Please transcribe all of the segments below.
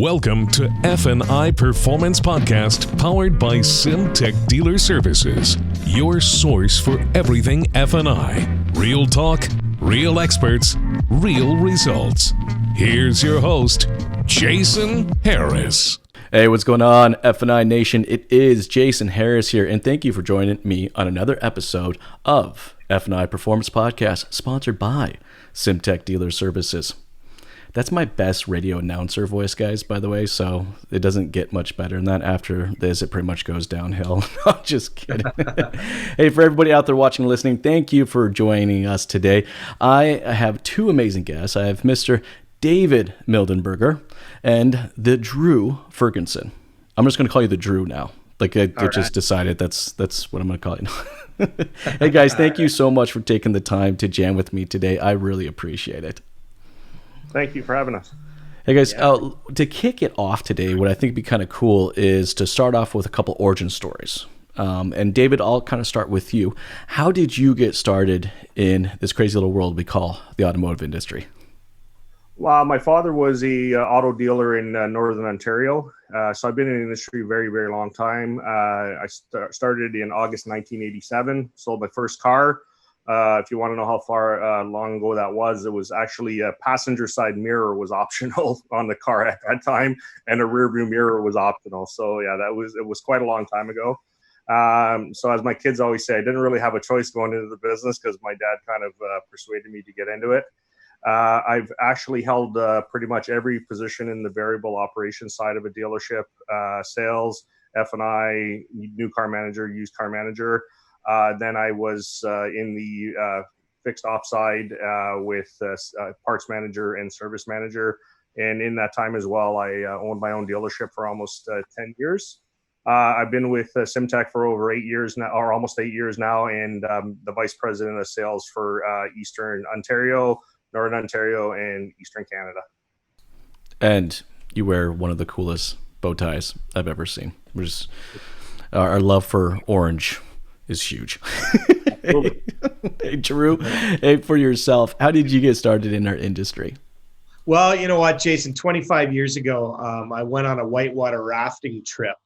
Welcome to F&I Performance Podcast, powered by Sym-Tech Dealer Services, your source for everything F&I. Real talk, real experts, real results. Here's your host, Jason Harris. Hey, what's going on, F&I Nation? It is Jason Harris here, and thank you for joining me on another episode of F&I Performance Podcast, sponsored by Sym-Tech Dealer Services. That's my best radio announcer voice, guys, by the way, so it doesn't get much better than that. After this, it pretty much goes downhill. I'm just kidding. Hey, for everybody out there watching and listening, thank you for joining us today. I have two amazing guests. I have Mr. David Mildenberger and the Drew Ferguson. I'm just going to call you the Drew now. Like I just decided that's what I'm going to call you. Hey, guys, thank you so much for taking the time to jam with me today. I really appreciate it. Thank you for having us. Hey guys, to kick it off today, what I think would be kind of cool is to start off with a couple origin stories. And David, I'll kind of start with you. How did you get started in this crazy little world we call the automotive industry? Well, my father was a auto dealer in Northern Ontario. So I've been in the industry a very, very long time. I started in August 1987, sold my first car. If you want to know how far long ago that was, it was actually a passenger side mirror was optional on the car at that time, and a rear view mirror was optional. So yeah, it was quite a long time ago. So as my kids always say, I didn't really have a choice going into the business because my dad kind of persuaded me to get into it. I've actually held pretty much every position in the variable operations side of a dealership, sales, F&I, new car manager, used car manager. Then I was in the fixed ops side with parts manager and service manager. And in that time as well, I owned my own dealership for almost 10 years. I've been with Sym-Tech for over 8 years now, or almost 8 years now, and the vice president of sales for Eastern Ontario, Northern Ontario, and Eastern Canada. And you wear one of the coolest bow ties I've ever seen. Our love for orange is huge. Hey, Drew, hey, for yourself, how did you get started in our industry? Well, you know what, Jason, 25 years ago, I went on a whitewater rafting trip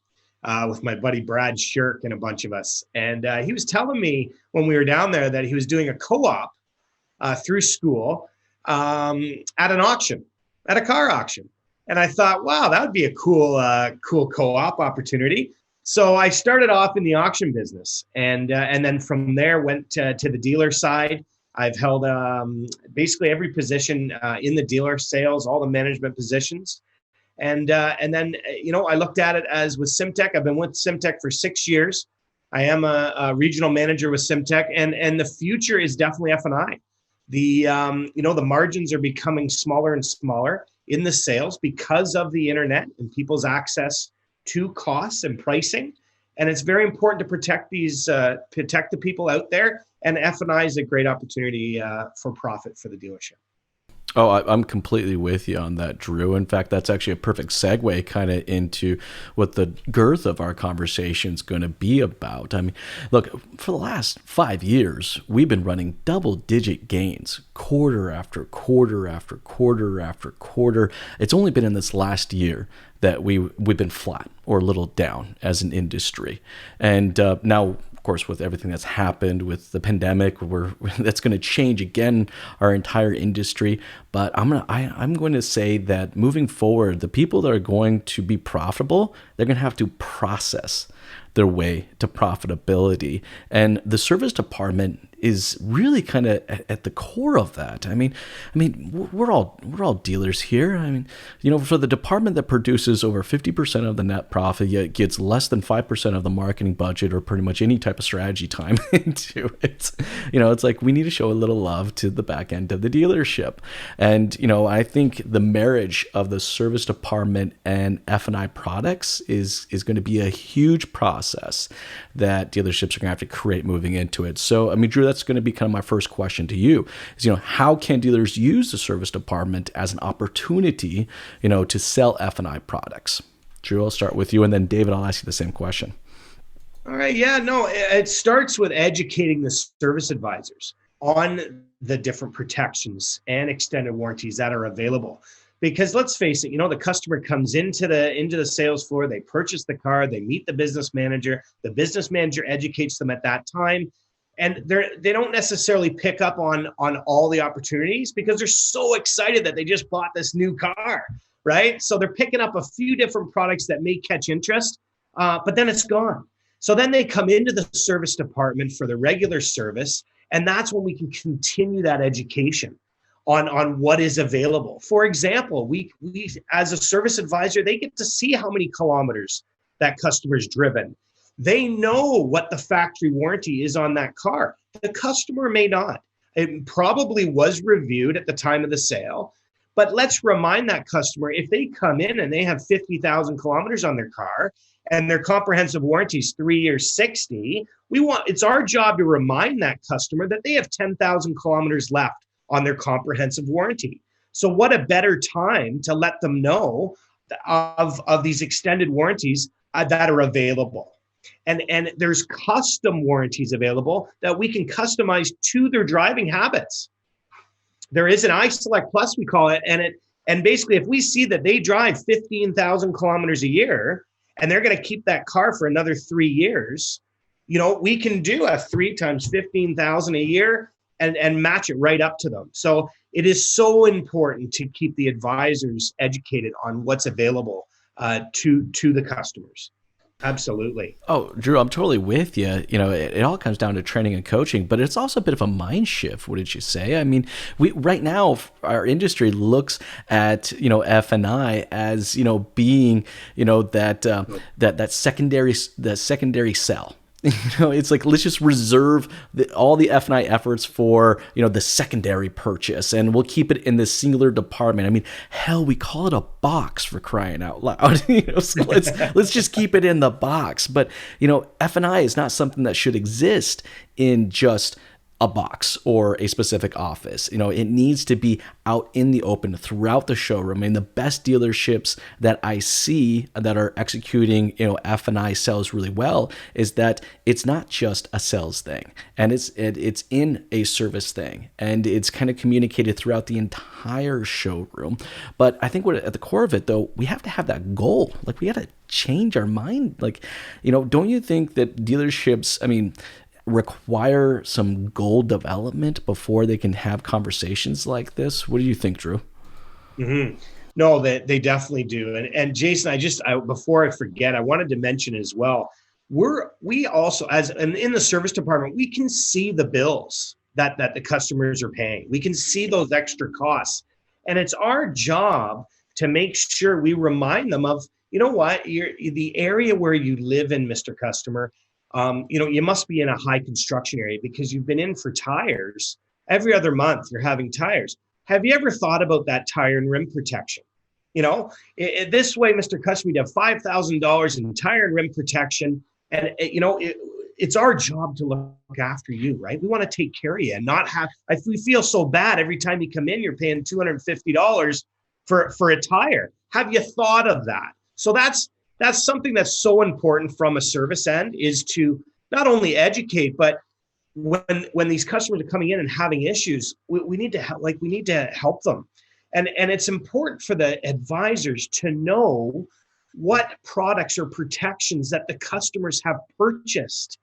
with my buddy Brad Shirk and a bunch of us. And he was telling me when we were down there that he was doing a co-op through school at an auction, at a car auction. And I thought, wow, that would be a cool co-op opportunity. So I started off in the auction business, and then from there went to the dealer side. I've held basically every position in the dealer sales, all the management positions, and then I looked at it as with Sym-Tech. I've been with Sym-Tech for 6 years. I am a regional manager with Sym-Tech, and the future is definitely F&I. The margins are becoming smaller and smaller in the sales because of the internet and people's access to costs and pricing, and it's very important to protect the people out there. And F&I is a great opportunity for profit for the dealership. Oh, I'm completely with you on that, Drew. In fact, that's actually a perfect segue kind of into what the girth of our conversation is going to be about. I mean, look, for the last 5 years, we've been running double-digit gains, quarter after quarter after quarter after quarter. It's only been in this last year that we've been flat or a little down as an industry. And now, of course, with everything that's happened with the pandemic, that's going to change again our entire industry. But I'm going to say that moving forward, the people that are going to be profitable, they're going to have to process their way to profitability. And the service department is really kind of at the core of that. I mean, we're all dealers here. I mean, for the department that produces over 50% of the net profit, yet gets less than 5% of the marketing budget or pretty much any type of strategy time into it. It's like we need to show a little love to the back end of the dealership. And, I think the marriage of the service department and F&I products is going to be a huge process that dealerships are going to have to create moving into it. So, Drew, that's going to be kind of my first question to you is, how can dealers use the service department as an opportunity, to sell F&I products? Drew, I'll start with you, and then David, I'll ask you the same question. All right. Yeah, no, it starts with educating the service advisors on the different protections and extended warranties that are available. Because let's face it, the customer comes into the sales floor, they purchase the car, they meet the business manager educates them at that time. And they don't necessarily pick up on all the opportunities because they're so excited that they just bought this new car, right? So they're picking up a few different products that may catch interest, but then it's gone. So then they come into the service department for the regular service, and that's when we can continue that education on what is available. For example, we as a service advisor, they get to see how many kilometers that customer's driven. They know what the factory warranty is on that car. The customer may not. It probably was reviewed at the time of the sale, but let's remind that customer, if they come in and they have 50,000 kilometers on their car and their comprehensive warranty is 3 years, 60, it's our job to remind that customer that they have 10,000 kilometers left on their comprehensive warranty. So what a better time to let them know of these extended warranties that are available. And there's custom warranties available that we can customize to their driving habits. There is an iSelect Plus, we call it, and basically if we see that they drive 15,000 kilometers a year and they're going to keep that car for another 3 years, we can do a 3 times 15,000 a year and match it right up to them. So it is so important to keep the advisors educated on what's available to the customers. Absolutely. Oh, Drew, I'm totally with you. It all comes down to training and coaching, but it's also a bit of a mind shift. What did you say? I mean, right now our industry looks at F&I as being that secondary sell. It's like, let's just reserve all the F&I efforts for, the secondary purchase, and we'll keep it in the singular department. I mean, hell, we call it a box, for crying out loud. So let's just keep it in the box. But, F&I is not something that should exist in just a box or a specific office. It needs to be out in the open throughout the showroom. And the best dealerships that I see that are executing, F&I sales really well is that it's not just a sales thing, and it's in a service thing, and it's kind of communicated throughout the entire showroom. But I think at the core of it, though, we have to have that goal. Like, we got to change our mind. Like, don't you think that dealerships, require some goal development before they can have conversations like this? What do you think, Drew? Mm-hmm. No, they definitely do. And Jason, before I forget, I wanted to mention as well, we also, in the service department, we can see the bills that the customers are paying. We can see those extra costs. And it's our job to make sure we remind them of, the area where you live in, Mr. Customer, you must be in a high construction area because you've been in for tires. Every other month you're having tires. Have you ever thought about that tire and rim protection? This way, Mr. Customer, you'd have $5,000 in tire and rim protection. And, it's our job to look after you, right? We want to take care of you and not if we feel so bad every time you come in, you're paying $250 for a tire. Have you thought of that? So that's something that's so important from a service end, is to not only educate, but when these customers are coming in and having issues, we need to help them. And it's important for the advisors to know what products or protections that the customers have purchased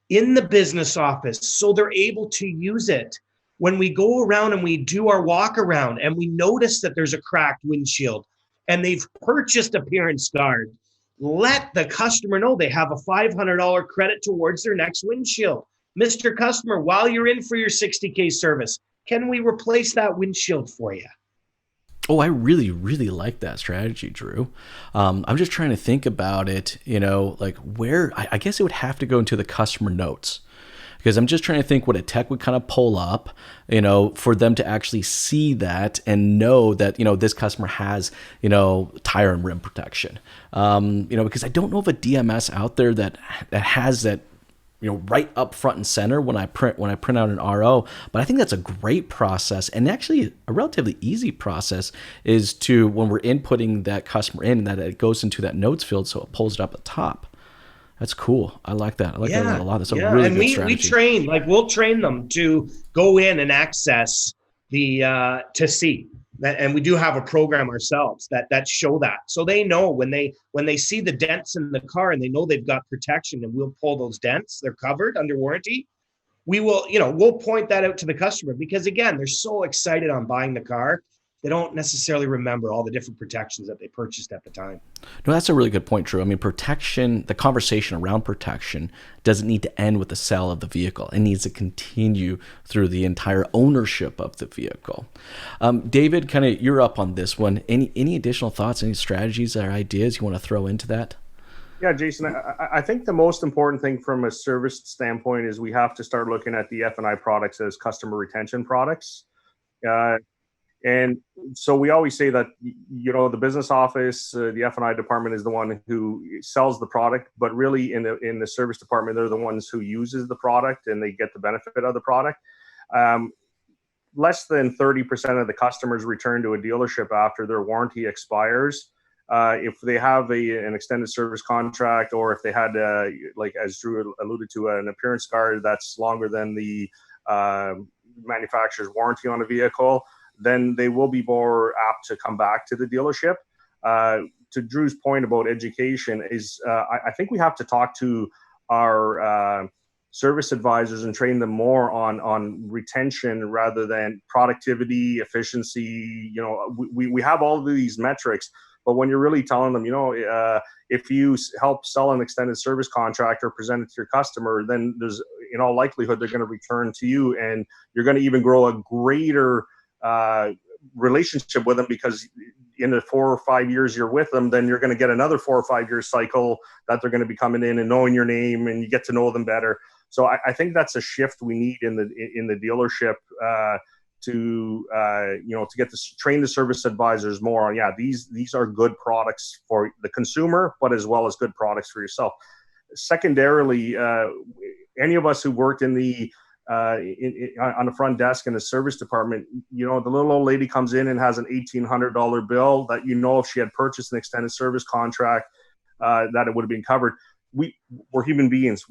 in the business office, so they're able to use it when we go around and we do our walk around and we notice that there's a cracked windshield and they've purchased appearance guard. Let the customer know they have a $500 credit towards their next windshield. Mr. Customer, while you're in for your 60K service, can we replace that windshield for you? Oh, I really, really like that strategy, Drew. I'm just trying to think about it, like where, I guess it would have to go into the customer notes, because I'm just trying to think what a tech would kind of pull up, for them to actually see that and know that, this customer has, tire and rim protection. Because I don't know of a DMS out there that has that, right up front and center when I print out an RO. But I think that's a great process, and actually a relatively easy process is to, when we're inputting that customer in, that it goes into that notes field so it pulls it up at the top. That's cool. I like that. I like that a lot. That's a really good strategy. We train, we'll train them to go in and access the to see, And we do have a program ourselves that show that. So they know when they see the dents in the car and they know they've got protection and we'll pull those dents, they're covered under warranty. We'll point that out to the customer because again, they're so excited on buying the car. They don't necessarily remember all the different protections that they purchased at the time. No, that's a really good point, Drew. I mean, protection, the conversation around protection doesn't need to end with the sale of the vehicle. It needs to continue through the entire ownership of the vehicle. David, kind of you're up on this one. Any additional thoughts, any strategies or ideas you want to throw into that? Yeah, Jason, I think the most important thing from a service standpoint is we have to start looking at the F&I products as customer retention products. And so we always say that, the business office, the F&I department is the one who sells the product, but really in the service department, they're the ones who uses the product and they get the benefit of the product. Less than 30% of the customers return to a dealership after their warranty expires. If they have an extended service contract, or if they had, like as Drew alluded to, an appearance card that's longer than the manufacturer's warranty on a vehicle, then they will be more apt to come back to the dealership. To Drew's point about education is, I think we have to talk to our service advisors and train them more on retention rather than productivity, efficiency. We have all of these metrics, but when you're really telling them, if you help sell an extended service contract or present it to your customer, then there's in all likelihood they're going to return to you, and you're going to even grow a greater relationship with them, because in the 4 or 5 years you're with them, then you're going to get another 4 or 5 year cycle that they're going to be coming in and knowing your name, and you get to know them better. So I think that's a shift we need in the dealership to get train the service advisors more on, these are good products for the consumer, but as well as good products for yourself. Secondarily, any of us who worked in the on the front desk in the service department, the little old lady comes in and has an $1,800 bill that, if she had purchased an extended service contract, that it would have been covered. We're human beings.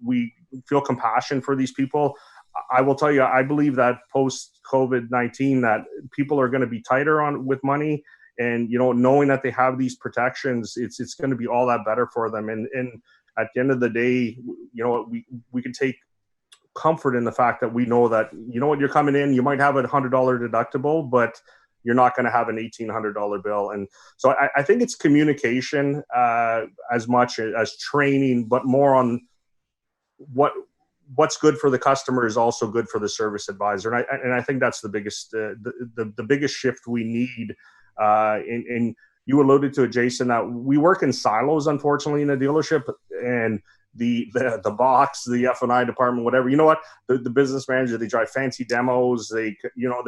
We feel compassion for these people. I will tell you, I believe that post COVID-19 that people are going to be tighter with money, and, knowing that they have these protections, it's going to be all that better for them. And at the end of the day, we can take comfort in the fact that we know that, you're coming in, you might have a $100 deductible, but you're not going to have an $1,800 bill. And so I think it's communication as much as training, but more on what's good for the customer is also good for the service advisor. And I think that's the biggest the biggest shift we need. And you alluded to it, Jason, that we work in silos, unfortunately, in a dealership, and the box, the F&I department, whatever, the business manager, they drive fancy demos. They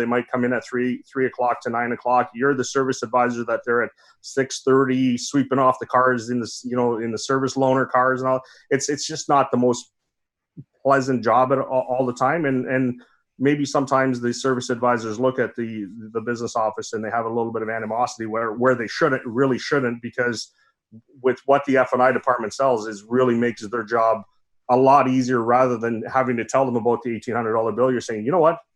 might come in at 3 o'clock to 9 o'clock. You're the service advisor that they're at 6:30 sweeping off the cars in the service loaner cars and all. It's just not the most pleasant job all the time. And maybe sometimes the service advisors look at the business office and they have a little bit of animosity where they really shouldn't, because with what the F&I department sells is really makes their job a lot easier, rather than having to tell them about the $1,800 bill. You're saying,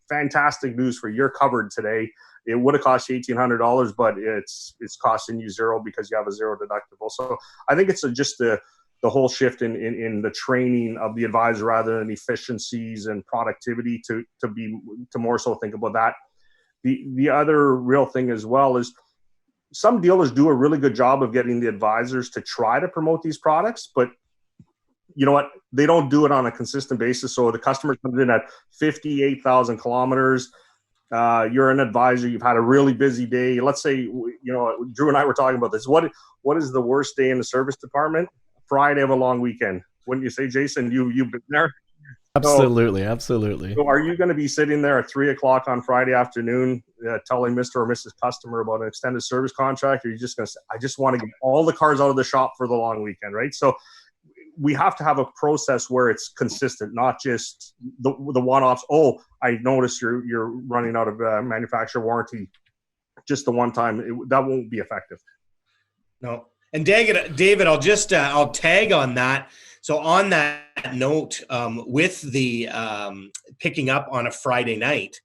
fantastic news for you're covered today. It would have cost you $1,800, but it's costing you $0 because you have a $0 deductible. So I think it's just the whole shift in the training of the advisor, rather than efficiencies and productivity, to more so think about that. The other real thing as well is, some dealers do a really good job of getting the advisors to try to promote these products, but you know what? They don't do it on a consistent basis. So the customer comes in at 58,000 kilometers. You're an advisor. You've had a really busy day. Let's say, Drew and I were talking about this. What is the worst day in the service department? Friday of a long weekend. Wouldn't you say, Jason? You've been there? Absolutely. So are you going to be sitting there at 3 o'clock on Friday afternoon telling Mr. or Mrs. Customer about an extended service contract? Or are you just going to say, I just want to get all the cars out of the shop for the long weekend, right? So we have to have a process where it's consistent, not just the one-offs. Oh, I noticed you're running out of manufacturer warranty just the one time. That won't be effective. No. And David, I'll tag on that. So on that note, with the picking up on a Friday night,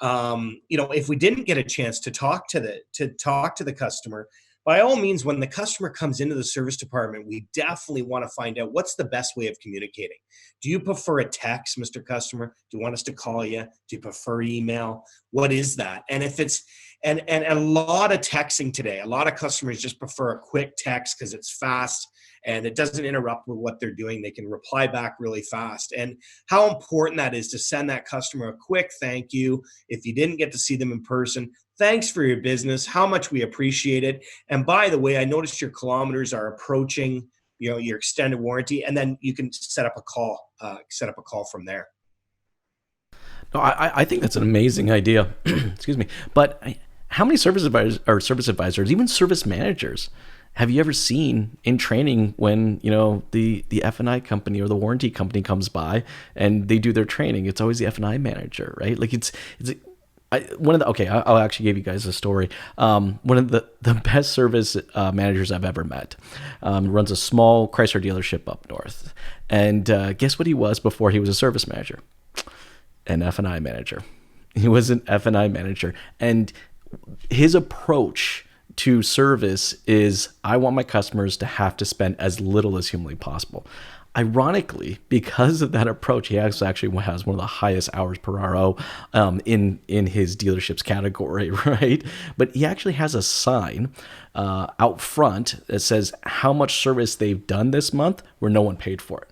If we didn't get a chance to talk to the customer, by all means, when the customer comes into the service department, we definitely want to find out what's the best way of communicating. Do you prefer a text, Mr. Customer? Do you want us to call you? Do you prefer email? What is that? And if it's and a lot of texting today, a lot of customers just prefer a quick text because it's fast and it doesn't interrupt with what they're doing. They can reply back really fast. And how important that is to send that customer a quick thank you. If you didn't get to see them in person, thanks for your business, how much we appreciate it. And by the way, I noticed your kilometers are approaching, your extended warranty, and then you can set up a call from there. No, I think that's an amazing idea. Excuse me. But how many service advisors, even service managers, have you ever seen in training when, the F&I company or the warranty company comes by and they do their training? It's always the F&I manager, right? Like I'll actually give you guys a story. One of the best service managers I've ever met runs a small Chrysler dealership up north. And guess what he was before he was a service manager? An F&I manager. He was an F&I manager. And his approach to service is, I want my customers to have to spend as little as humanly possible. Ironically, because of that approach, he actually has one of the highest hours per RO in his dealership's category, right? But he actually has a sign out front that says how much service they've done this month where no one paid for it.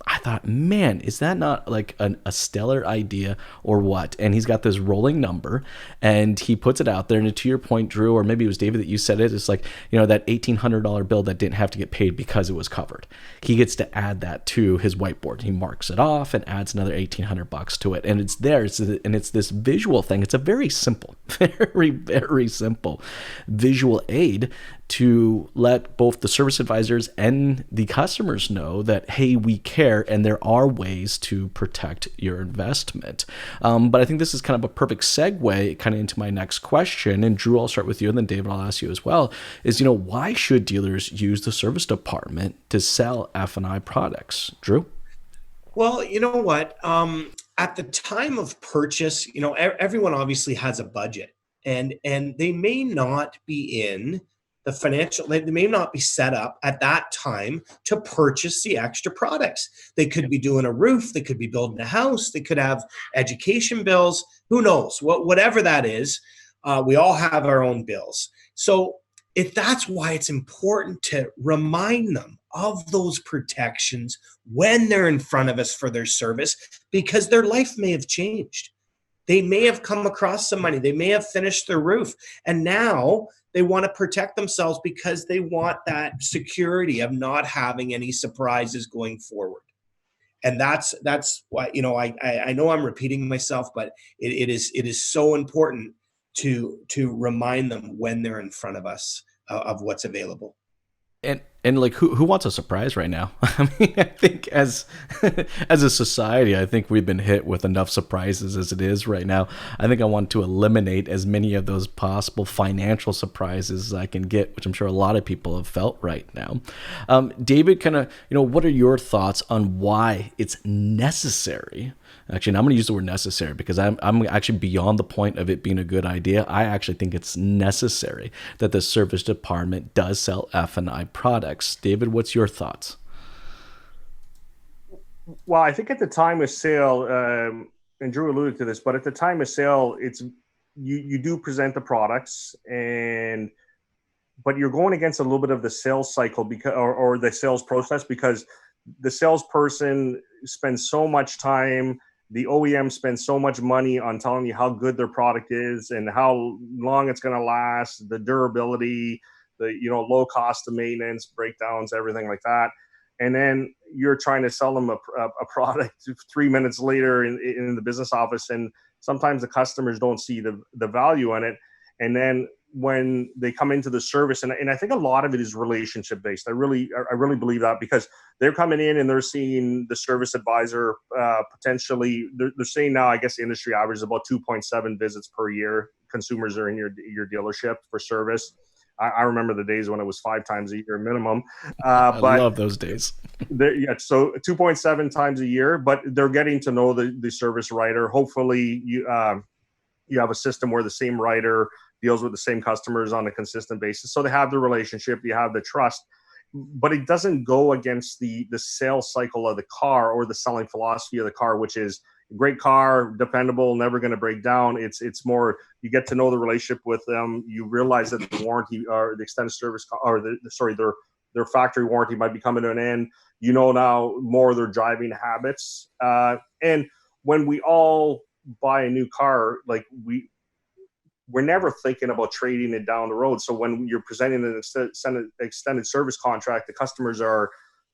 I thought, man, is that not like a stellar idea or what? And he's got this rolling number and he puts it out there. And to your point, Drew, or maybe it was David that you said it, it's like, that $1,800 bill that didn't have to get paid because it was covered. He gets to add that to his whiteboard. He marks it off and adds another $1,800 to it. And it's there. And it's this visual thing. It's a very simple, very, very simple visual aid to let both the service advisors and the customers know that, hey, we care and there are ways to protect your investment. But I think this is kind of a perfect segue kind of into my next question. And Drew, I'll start with you, and then David, I'll ask you as well, is, why should dealers use the service department to sell F&I products? Drew? Well, you know what? At the time of purchase, everyone obviously has a budget, and they may not be in the financial, they may not be set up at that time to purchase the extra products. They could be doing a roof, they could be building a house, they could have education bills, who knows, whatever that is. We all have our own bills. So if that's why it's important to remind them of those protections when they're in front of us for their service, because their life may have changed. They may have come across some money. They may have finished their roof. And now they want to protect themselves because they want that security of not having any surprises going forward. And that's why, I know I'm repeating myself, but it is so important to remind them when they're in front of us of what's available. And like, who wants a surprise right now? I mean, I think as a society, I think we've been hit with enough surprises as it is right now. I think I want to eliminate as many of those possible financial surprises as I can get, which I'm sure a lot of people have felt right now. David, kind of, what are your thoughts on why it's necessary? Actually, and I'm going to use the word necessary because I'm actually beyond the point of it being a good idea. I actually think it's necessary that the service department does sell F&I products. David, what's your thoughts? Well, I think at the time of sale, and Drew alluded to this, but at the time of sale, it's you do present the products, but you're going against a little bit of the sales cycle or the sales process, because the salesperson spends so much time. The OEM spends so much money on telling you how good their product is and how long it's going to last, the durability, the low cost of maintenance, breakdowns, everything like that. And then you're trying to sell them a product 3 minutes later in the business office, and sometimes the customers don't see the value in it. And then when they come into the service, and I think a lot of it is relationship based. I really believe that, because they're coming in and they're seeing the service advisor potentially. They're saying now, I guess the industry average is about 2.7 visits per year. Consumers are in your dealership for service. I remember the days when it was 5 times a year minimum. I love those days. So 2.7 times a year, but they're getting to know the service writer. Hopefully, you have a system where the same writer deals with the same customers on a consistent basis. So they have the relationship, you have the trust, but it doesn't go against the sales cycle of the car or the selling philosophy of the car, which is great car, dependable, never going to break down. It's more, you get to know the relationship with them. You realize that the warranty or the extended service or their factory warranty might be coming to an end. You know now more of their driving habits. And when we all buy a new car, like we're never thinking about trading it down the road. So when you're presenting an extended service contract, the customers are,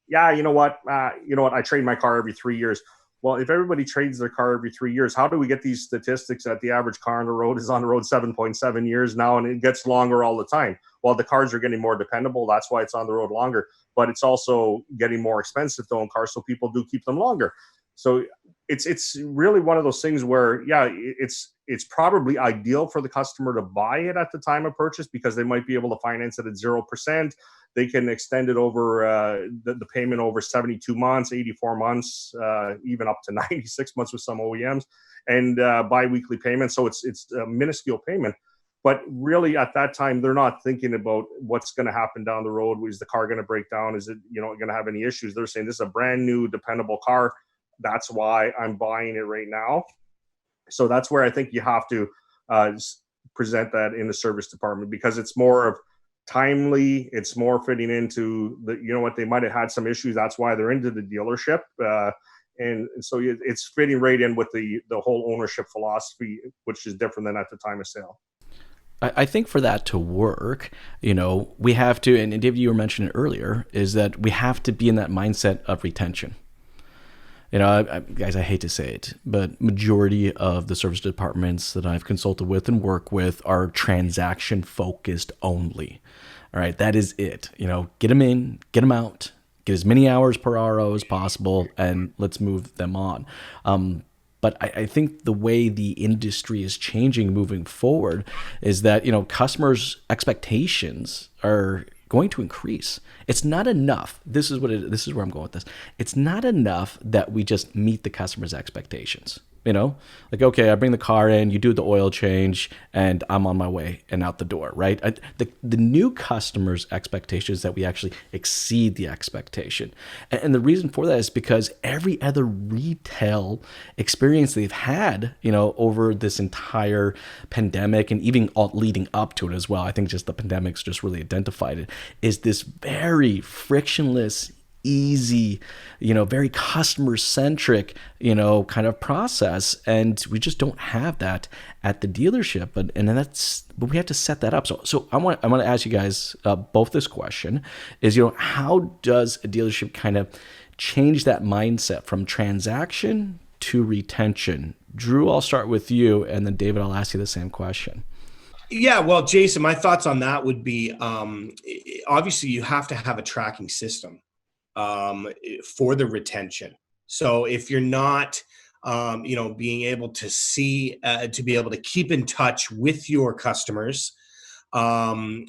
yeah, you know what, I trade my car every 3 years. Well, if everybody trades their car every 3 years, how do we get these statistics that the average car on the road is on the road 7.7 years now, and it gets longer all the time? Well, the cars are getting more dependable. That's why it's on the road longer. But it's also getting more expensive to own cars, so people do keep them longer. So it's really one of those things where, yeah, it's probably ideal for the customer to buy it at the time of purchase because they might be able to finance it at 0%. They can extend it over the payment over 72 months, 84 months, even up to 96 months with some OEMs, and bi-weekly payments. So it's a minuscule payment. But really, at that time, they're not thinking about what's going to happen down the road. Is the car going to break down? Is it going to have any issues? They're saying this is a brand new, dependable car. That's why I'm buying it right now. So that's where I think you have to present that in the service department, because it's more of timely. It's more fitting into the, they might have had some issues. That's why they're into the dealership. And so it's fitting right in with the whole ownership philosophy, which is different than at the time of sale. I think for that to work, we have to, and David, you were mentioning earlier, is that we have to be in that mindset of retention. Guys, I hate to say it, but majority of the service departments that I've consulted with and work with are transaction focused only. All right, that is it. Get them in, get them out, get as many hours per RO as possible, and let's move them on. But I think the way the industry is changing moving forward is that, customers' expectations are going to increase. It's not enough. This is where I'm going with this. It's not enough that we just meet the customer's expectations. Okay, I bring the car in, you do the oil change, and I'm on my way and out the door, right? The new customer's expectations that we actually exceed the expectation. And the reason for that is because every other retail experience they've had, over this entire pandemic and even leading up to it as well, I think just the pandemic's just really identified it, is this very frictionless, easy, very customer-centric, kind of process. And we just don't have that at the dealership. But we have to set that up. So I want to ask you guys both this question is, how does a dealership kind of change that mindset from transaction to retention? Drew, I'll start with you. And then David, I'll ask you the same question. Yeah, well, Jason, my thoughts on that would be, obviously you have to have a tracking system for the retention. So if you're not, being able to see, to be able to keep in touch with your customers, and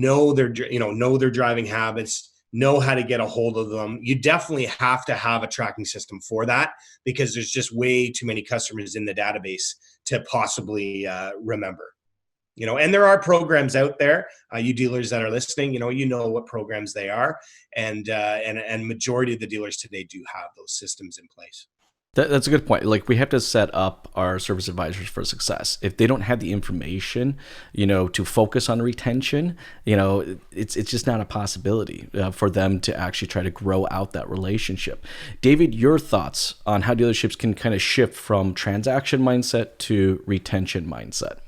know their driving habits, know how to get a hold of them, you definitely have to have a tracking system for that, because there's just way too many customers in the database to possibly remember. And there are programs out there, you dealers that are listening, you know what programs they are. And majority of the dealers today do have those systems in place. That's a good point. Like, we have to set up our service advisors for success. If they don't have the information, to focus on retention, it's just not a possibility for them to actually try to grow out that relationship. David, your thoughts on how dealerships can kind of shift from transaction mindset to retention mindset?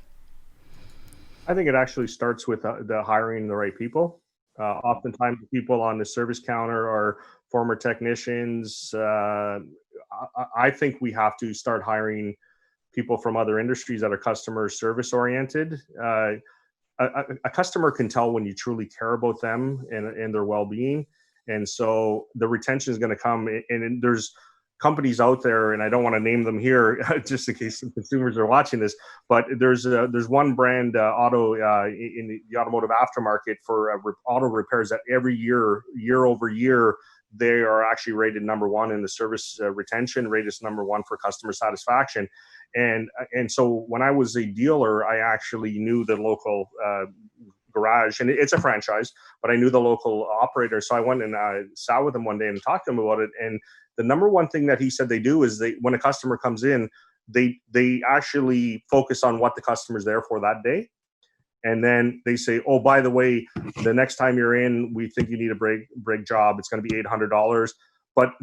I think it actually starts with the hiring the right people. Oftentimes, people on the service counter are former technicians. I think we have to start hiring people from other industries that are customer service oriented. A customer can tell when you truly care about them and their well-being. And so the retention is going to come. And there's companies out there, and I don't want to name them here just in case some consumers are watching this, but there's one brand auto in the automotive aftermarket for auto repairs that every year over year, they are actually rated number one in the service retention, rated number one for customer satisfaction. And so when I was a dealer, I actually knew the local garage, and it's a franchise, but I knew the local operator. So I went and sat with him one day and talked to him about it. And the number one thing that he said they do is when a customer comes in, they actually focus on what the customer's there for that day. And then they say, oh, by the way, the next time you're in, we think you need a brake job. It's going to be $800. But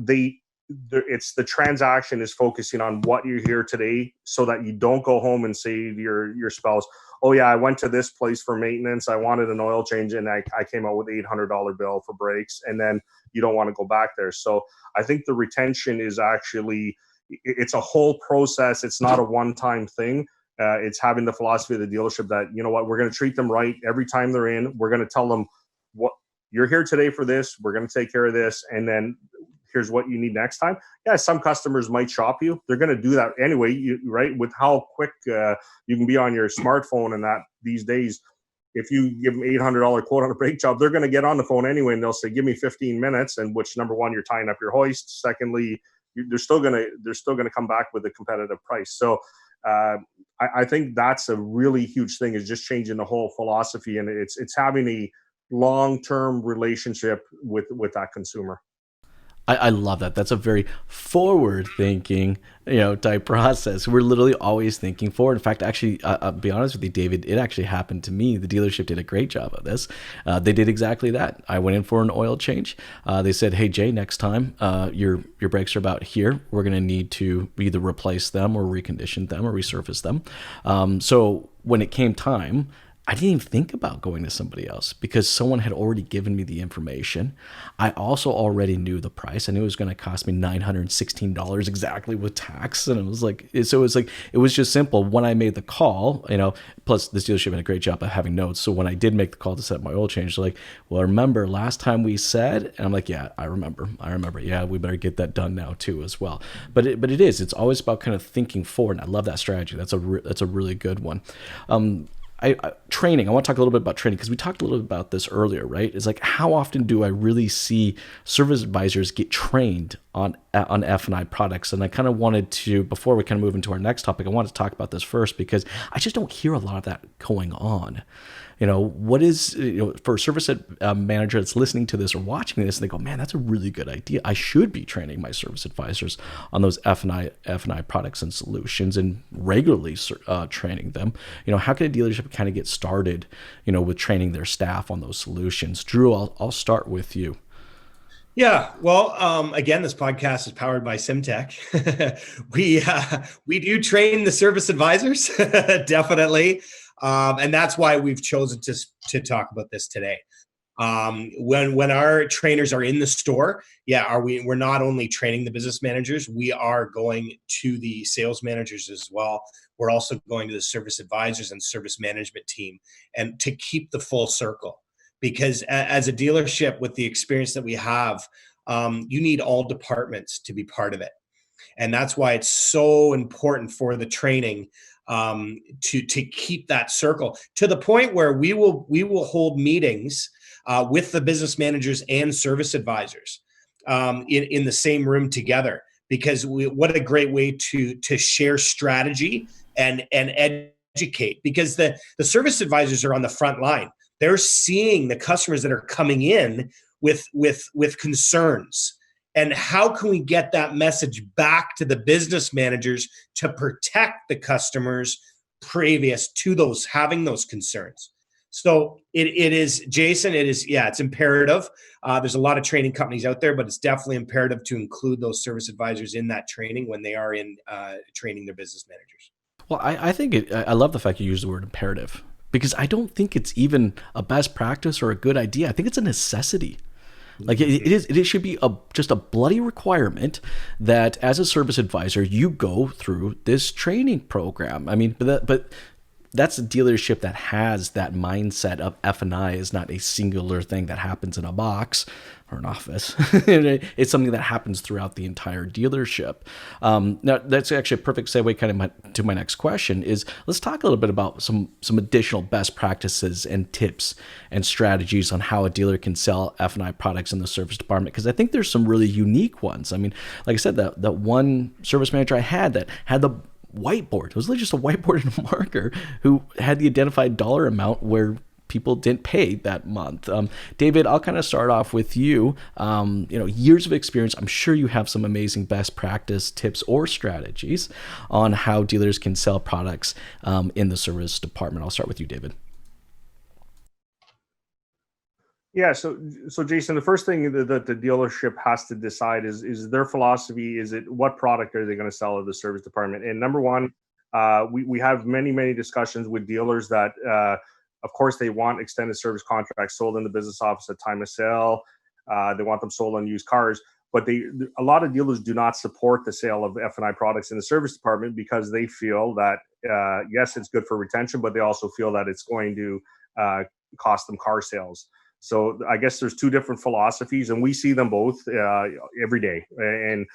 it's the transaction is focusing on what you're here today, so that you don't go home and say to your spouse, oh yeah, I went to this place for maintenance. I wanted an oil change and I came out with $800 bill for brakes, and then you don't want to go back there. So I think the retention is actually, it's a whole process. It's not a one-time thing. It's having the philosophy of the dealership that, you know what, we're going to treat them right every time they're in. We're going to tell them, what you're here today for this. We're going to take care of this. And then here's what you need next time. Yeah, some customers might shop you. They're going to do that anyway, right? With how quick you can be on your smartphone and that these days, if you give them $800 quote on a brake job, they're going to get on the phone anyway, and they'll say, give me 15 minutes. And which, number one, you're tying up your hoist. Secondly, they're still going to come back with a competitive price. So I think that's a really huge thing, is just changing the whole philosophy, and it's having a long-term relationship with that consumer. I love that. That's a very forward-thinking, type process. We're literally always thinking forward. In fact, actually, I'll be honest with you, David, it actually happened to me. The dealership did a great job of this. They did exactly that. I went in for an oil change. They said, hey, Jay, next time your brakes are about here. We're going to need to either replace them or recondition them or resurface them. So when it came time, I didn't even think about going to somebody else because someone had already given me the information. I also already knew the price. I knew it was going to cost me $916 exactly with tax. And it was just simple. When I made the call, plus this dealership did a great job of having notes. So when I did make the call to set up my oil change, they're like, well, remember last time we said, and I'm like, yeah, I remember. Yeah, we better get that done now too as well. But it's always about kind of thinking forward. And I love that strategy. That's a really good one. Training. I want to talk a little bit about training because we talked a little bit about this earlier, right? It's like, how often do I really see service advisors get trained on F&I products? And I kind of wanted to, before we kind of move into our next topic, I wanted to talk about this first because I just don't hear a lot of that going on. What is, for a service manager that's listening to this or watching this, and they go, man, that's a really good idea. I should be training my service advisors on those F&I products and solutions and regularly training them. How can a dealership kind of get started, with training their staff on those solutions? Drew, I'll start with you. Yeah, well, again, this podcast is powered by Sym-Tech. We do train the service advisors, definitely. And that's why we've chosen to talk about this today. When our trainers are in the store, we're not only training the business managers, we are going to the sales managers as well. We're also going to the service advisors and service management team, and to keep the full circle. Because as a dealership with the experience that we have, you need all departments to be part of it. And that's why it's so important for the training to keep that circle, to the point where we will hold meetings with the business managers and service advisors in the same room together, because what a great way to share strategy and educate, because the service advisors are on the front line. They're seeing the customers that are coming in with concerns. And how can we get that message back to the business managers to protect the customers previous to those having those concerns? So it is, Jason, it's imperative. There's a lot of training companies out there, but it's definitely imperative to include those service advisors in that training when they are in training their business managers. Well, I think I love the fact you use the word imperative, because I don't think it's even a best practice or a good idea. I think it's a necessity. Like it should be just a bloody requirement that as a service advisor, you go through this training program. I mean, but that's a dealership that has that mindset of F&I is not a singular thing that happens in a box or an office. It's something that happens throughout the entire dealership. Now, that's actually a perfect segue kind of to my next question is, let's talk a little bit about some additional best practices and tips and strategies on how a dealer can sell F&I products in the service department, because I think there's some really unique ones. I mean, like I said, that one service manager I had that had the whiteboard. It was literally just a whiteboard and a marker, who had the identified dollar amount where people didn't pay that month. David, I'll kind of start off with you. Years of experience. I'm sure you have some amazing best practice tips or strategies on how dealers can sell products in the service department. I'll start with you, David. Yeah, so Jason, the first thing that the dealership has to decide is their philosophy. Is it what product are they going to sell at the service department? And number one, we have many discussions with dealers that, of course, they want extended service contracts sold in the business office at time of sale. They want them sold on used cars, but a lot of dealers do not support the sale of F&I products in the service department because they feel that yes, it's good for retention, but they also feel that it's going to cost them car sales. So I guess there's two different philosophies, and we see them both every day. And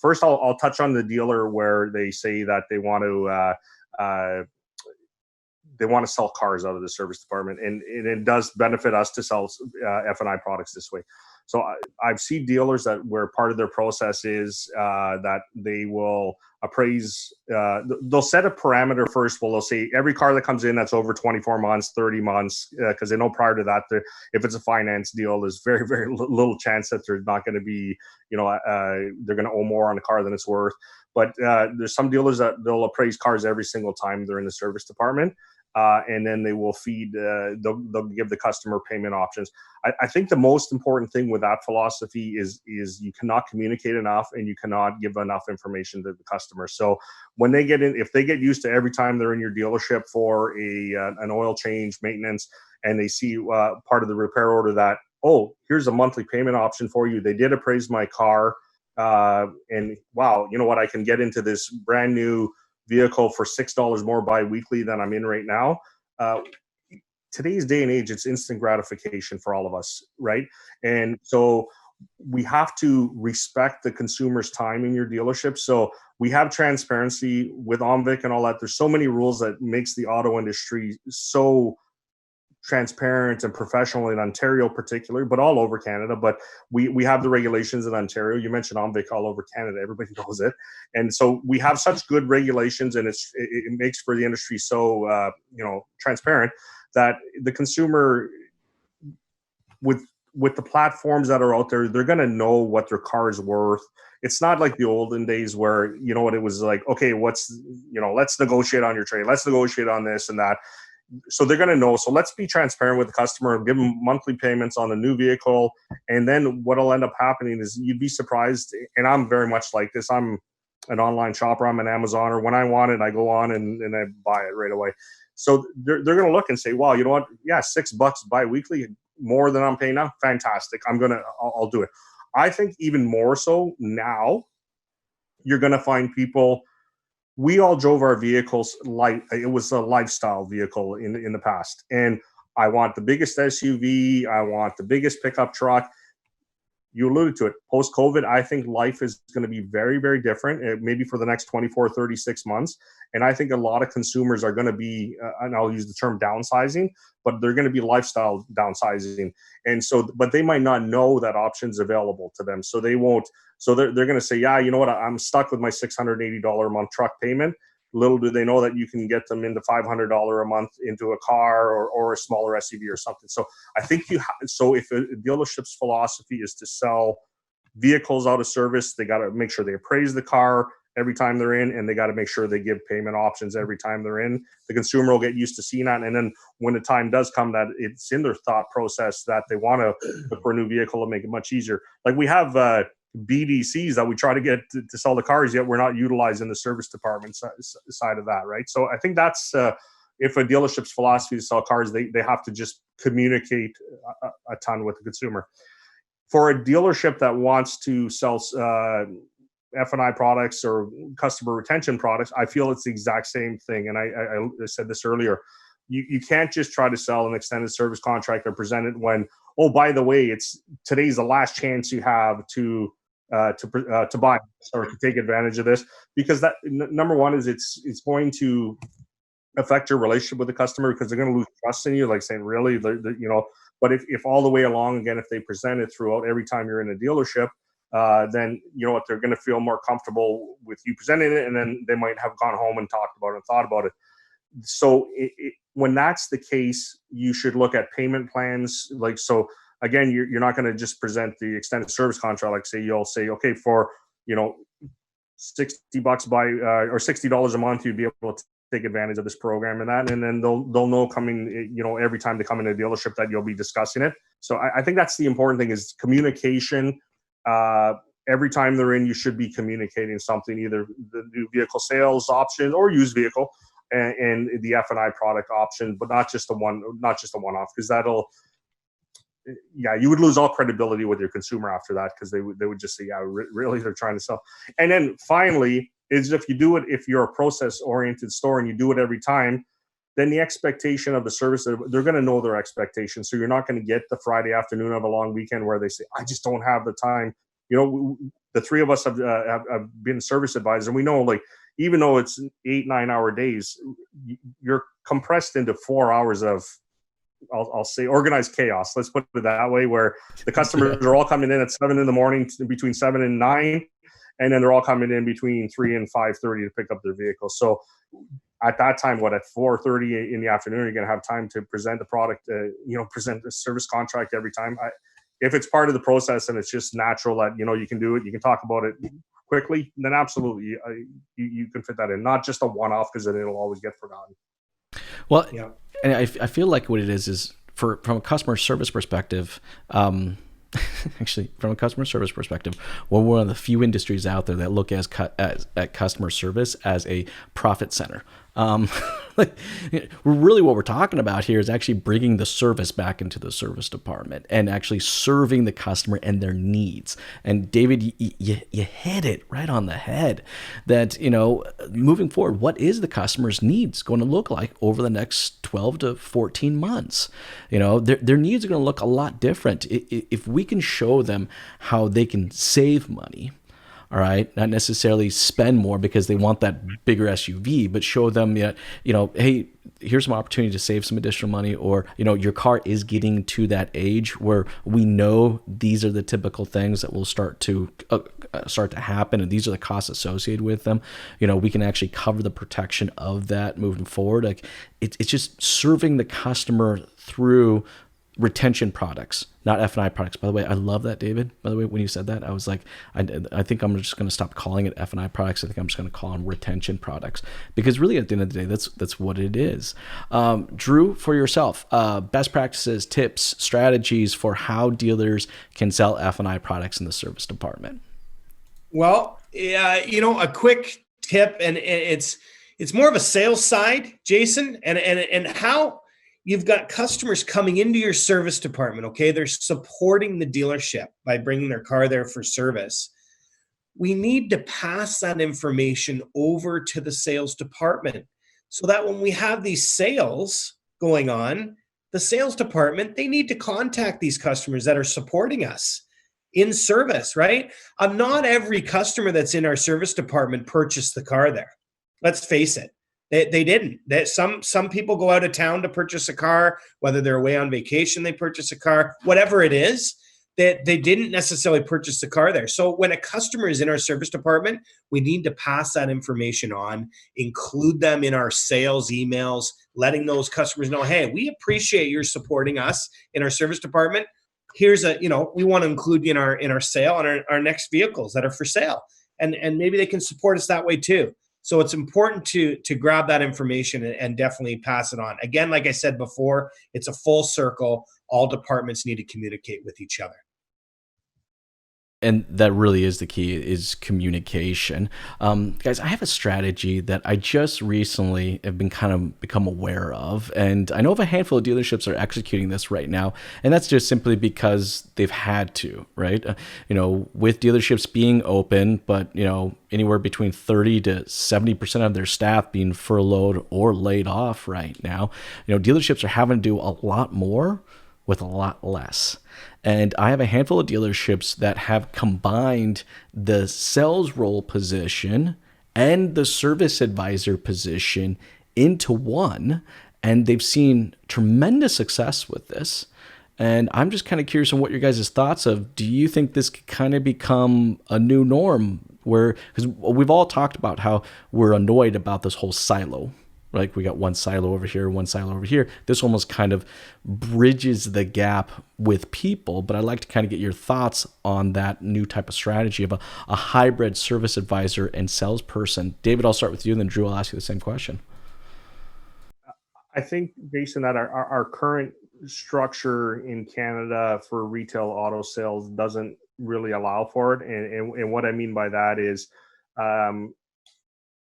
first, I'll touch on the dealer where they say that they want to sell cars out of the service department, and it does benefit us to sell F&I products this way. So I've seen dealers where part of their process is that they will appraise, they'll set a parameter first. Well, they'll say every car that comes in that's over 24 months, 30 months, because they know prior to that, if it's a finance deal, there's very little chance that they're not going to be, they're going to owe more on a car than it's worth. But there's some dealers that they'll appraise cars every single time they're in the service department. And then they will they'll give the customer payment options. I think the most important thing with that philosophy is you cannot communicate enough, and you cannot give enough information to the customer. So when they get in, if they get used to every time they're in your dealership for an oil change, maintenance, and they see part of the repair order that, oh, here's a monthly payment option for you. They did appraise my car, and wow, you know what? I can get into this brand new vehicle for $6 more bi-weekly than I'm in right now. Today's day and age, it's instant gratification for all of us, right? And so we have to respect the consumer's time in your dealership. So we have transparency with OMVIC and all that. There's so many rules that makes the auto industry so transparent and professional in Ontario particularly, but all over Canada. But we have the regulations in Ontario. You mentioned OMVIC all over Canada. Everybody knows it. And so we have such good regulations, and it makes for the industry so transparent that the consumer, with the platforms that are out there, they're going to know what their car is worth. It's not like the olden days where, it was like, okay, let's negotiate on your trade. Let's negotiate on this and that. So they're going to know. So let's be transparent with the customer and give them monthly payments on a new vehicle. And then what'll end up happening is you'd be surprised. And I'm very much like this. I'm an online shopper. I'm an Amazoner. When I want it, I go on and I buy it right away. So they're going to look and say, wow, you know what? Yeah, $6 bi-weekly, more than I'm paying now. Fantastic. I'll do it. I think even more so now, you're going to find people. We all drove our vehicles like it was a lifestyle vehicle in the past. And I want the biggest SUV. I want the biggest pickup truck. You alluded to it. Post-COVID, I think life is going to be very, very different, maybe for the next 24, 36 months. And I think a lot of consumers are going to be, and I'll use the term downsizing, but they're going to be lifestyle downsizing. And so, but they might not know that option's available to them. So they won't. So they're going to say, yeah, you know what? I'm stuck with my $680 a month truck payment. Little do they know that you can get them into $500 a month into a car or a smaller SUV or something. So I think so if a dealership's philosophy is to sell vehicles out of service, they got to make sure they appraise the car every time they're in, and they got to make sure they give payment options every time they're in. The consumer will get used to seeing that. And then when the time does come that it's in their thought process that they want to look for a new vehicle, to make it much easier. Like we have BDCs that we try to get to sell the cars, yet we're not utilizing the service department side of that, right? So I think that's if a dealership's philosophy to sell cars, they have to just communicate a ton with the consumer. For a dealership that wants to sell F&I products or customer retention products, I feel it's the exact same thing. And I said this earlier. You can't just try to sell an extended service contract or present it when, oh, by the way, today's the last chance you have to buy or to take advantage of this, because that number one is it's going to affect your relationship with the customer, because they're going to lose trust in you, like saying, really, but if all the way along, again, if they present it throughout every time you're in a dealership, then you know what, they're going to feel more comfortable with you presenting it, and then they might have gone home and talked about it and thought about it. So when that's the case, you should look at payment plans. Like, so again, you're not going to just present the extended service contract. Like, say, you'll say, okay, for, $60 or $60 a month, you'd be able to take advantage of this program and that, and then they'll know coming, every time they come in a dealership that you'll be discussing it. So I think that's the important thing, is communication. Every time they're in, you should be communicating something, either the new vehicle sales option or used vehicle, and the F&I product option, but not just a one-off, because you would lose all credibility with your consumer after that, because they would just say, yeah, really, they're trying to sell. And then finally, is if you're a process-oriented store and you do it every time, then the expectation of the service, they're going to know their expectations. So you're not going to get the Friday afternoon of a long weekend where they say, I just don't have the time. The three of us have been service advisors, and we know, like, even though it's 8-9 hour days, you're compressed into 4 hours of, I'll say, organized chaos. Let's put it that way, where the customers are all coming in at 7 in the morning, between 7 and 9, and then they're all coming in between 3 and 5:30 to pick up their vehicles. So at that time, at 4:30 in the afternoon, you're going to have time to present the product, present a service contract every time. If it's part of the process and it's just natural that, you can do it, you can talk about it quickly, then absolutely, you can fit that in. Not just a one-off, because then it'll always get forgotten. Well, yeah. And I feel like what it is from a customer service perspective, actually, from a customer service perspective, we're one of the few industries out there that look at customer service as a profit center. Really what we're talking about here is actually bringing the service back into the service department and actually serving the customer and their needs. And David, you hit it right on the head that, moving forward, what is the customer's needs going to look like over the next 12 to 14 months? Their needs are going to look a lot different. If we can show them how they can save money, all right, not necessarily spend more because they want that bigger SUV, but show them that, hey, here's some opportunity to save some additional money, or, your car is getting to that age where we know these are the typical things that will start to happen, and these are the costs associated with them. We can actually cover the protection of that moving forward. Like, it's just serving the customer through retention products, not F&I products. By the way, I love that, David. By the way, when you said that, I was like, I think I'm just going to stop calling it F&I products. I think I'm just going to call them retention products, because really at the end of the day, that's what it is. Drew, for yourself, best practices, tips, strategies for how dealers can sell F&I products in the service department. Well, a quick tip, and it's more of a sales side, Jason, and how you've got customers coming into your service department, okay? They're supporting the dealership by bringing their car there for service. We need to pass that information over to the sales department so that when we have these sales going on, the sales department, they need to contact these customers that are supporting us in service, right? Not every customer that's in our service department purchased the car there. Let's face it. They didn't. Some people go out of town to purchase a car, whether they're away on vacation, they purchase a car, whatever it is, that they didn't necessarily purchase the car there. So when a customer is in our service department, we need to pass that information on, include them in our sales emails, letting those customers know, hey, we appreciate your supporting us in our service department. Here's we want to include you in our sale on our next vehicles that are for sale. And maybe they can support us that way too. So it's important to grab that information and definitely pass it on. Again, like I said before, it's a full circle. All departments need to communicate with each other. And that really is the key, is communication. Guys, I have a strategy that I just recently have been kind of become aware of. And I know of a handful of dealerships are executing this right now. And that's just simply because they've had to, right? With dealerships being open, but, anywhere between 30 to 70% of their staff being furloughed or laid off right now, dealerships are having to do a lot more with a lot less. And I have a handful of dealerships that have combined the sales role position and the service advisor position into one, and they've seen tremendous success with this. And I'm just kind of curious on what your guys' thoughts of, do you think this could kind of become a new norm where, because we've all talked about how we're annoyed about this whole silo. Like we got one silo over here, one silo over here. This almost kind of bridges the gap with people. But I'd like to kind of get your thoughts on that new type of strategy of a hybrid service advisor and salesperson. David, I'll start with you, and then Drew, I'll ask you the same question. I think, Jason, that our current structure in Canada for retail auto sales doesn't really allow for it. And what I mean by that is,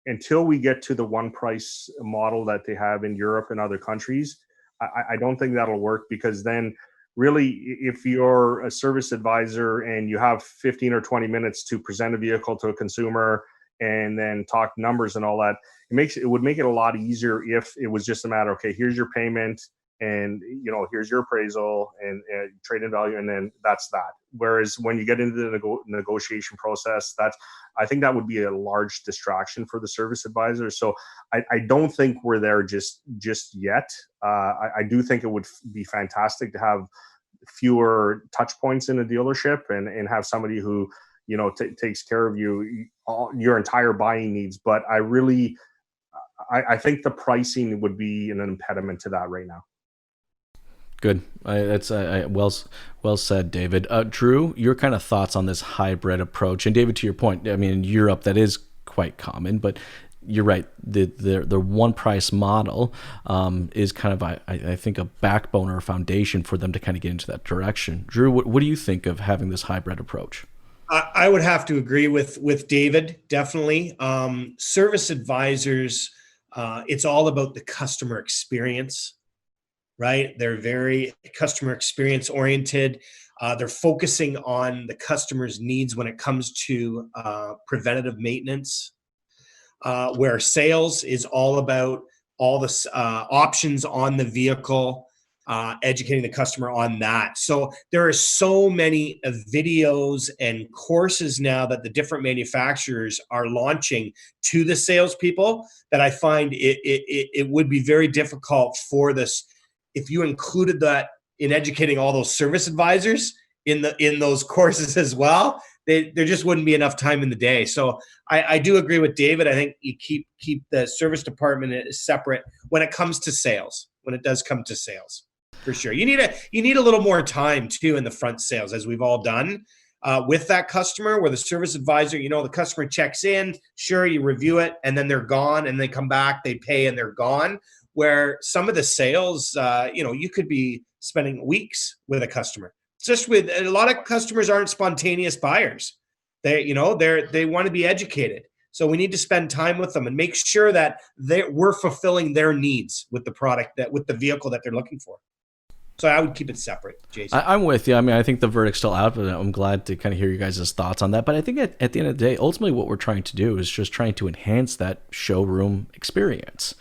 until we get to the one price model that they have in Europe and other countries, I don't think that'll work, because then really, if you're a service advisor and you have 15 or 20 minutes to present a vehicle to a consumer and then talk numbers and all that, it would make it a lot easier if it was just a matter, okay, here's your payment, and here's your appraisal and trade-in value, and then that's that. Whereas when you get into the negotiation process, I think that would be a large distraction for the service advisor. So I don't think we're there just yet. I do think it would be fantastic to have fewer touch points in a dealership and have somebody who takes care of your entire buying needs. But I think the pricing would be an impediment to that right now. Good. That's well said, David. Drew, your kind of thoughts on this hybrid approach. And David, to your point, I mean, in Europe, that is quite common, but you're right. The one price model is kind of, I think, a backbone or a foundation for them to kind of get into that direction. Drew, what do you think of having this hybrid approach? I would have to agree with David, definitely. Service advisors, it's all about the customer experience. Right? They're very customer experience oriented. They're focusing on the customer's needs when it comes to preventative maintenance, where sales is all about all the options on the vehicle, educating the customer on that. So there are so many videos and courses now that the different manufacturers are launching to the salespeople that I find it would be very difficult for this. If you included that in educating all those service advisors in those courses as well, there just wouldn't be enough time in the day. So I do agree with David. I think you keep the service department separate when it comes to sales. When it does come to sales, for sure, you need a little more time too in the front sales, as we've all done with that customer. Where the service advisor, the customer checks in, sure, you review it, and then they're gone, and they come back, they pay, and they're gone. Where some of the sales, you could be spending weeks with a customer. Just with a lot of customers aren't spontaneous buyers. They want to be educated. So we need to spend time with them and make sure that we're fulfilling their needs with the product, with the vehicle that they're looking for. So I would keep it separate, Jason. I'm with you. I mean, I think the verdict's still out, but I'm glad to kind of hear you guys' thoughts on that. But I think at the end of the day, ultimately what we're trying to do is just trying to enhance that showroom experience.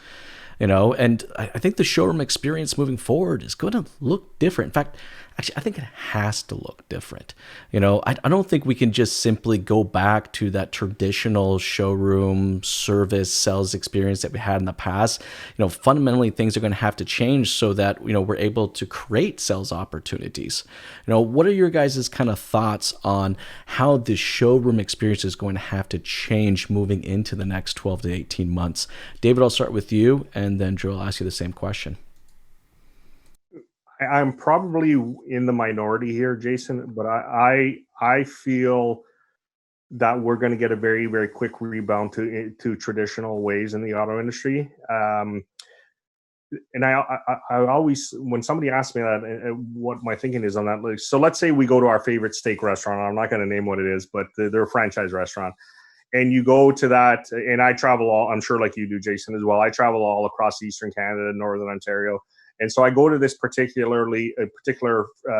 And I think the showroom experience moving forward is going to look different. In fact, actually, I think it has to look different. I don't think we can just simply go back to that traditional showroom service sales experience that we had in the past. Fundamentally, things are going to have to change so that, we're able to create sales opportunities. What are your guys' kind of thoughts on how the showroom experience is going to have to change moving into the next 12 to 18 months? David, I'll start with you, and then Drew, I'll ask you the same question. I'm probably in the minority here, Jason, but I feel that we're going to get a very, very quick rebound to traditional ways in the auto industry. and I always, when somebody asks me that, what my thinking is on that, like, so let's say we go to our favorite steak restaurant. I'm not going to name what it is, but they're a franchise restaurant. And you go to that, and I travel all, I'm sure like you do, Jason, as well. I travel all across Eastern Canada, Northern Ontario. And so I go to this particular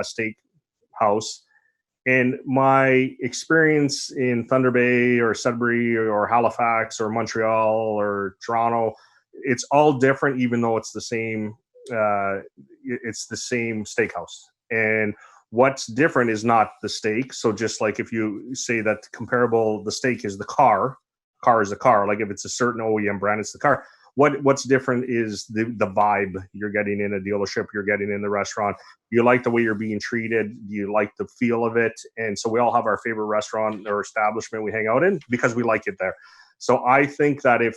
steak house. And my experience in Thunder Bay or Sudbury or Halifax or Montreal or Toronto, it's all different, even though it's the same steakhouse. And what's different is not the steak. So just like if you say that comparable, the steak is the car is a car. Like if it's a certain OEM brand, it's the car. What's different is the vibe you're getting in a dealership, you're getting in the restaurant. You like the way you're being treated. You like the feel of it. And so we all have our favorite restaurant or establishment we hang out in because we like it there. So I think that if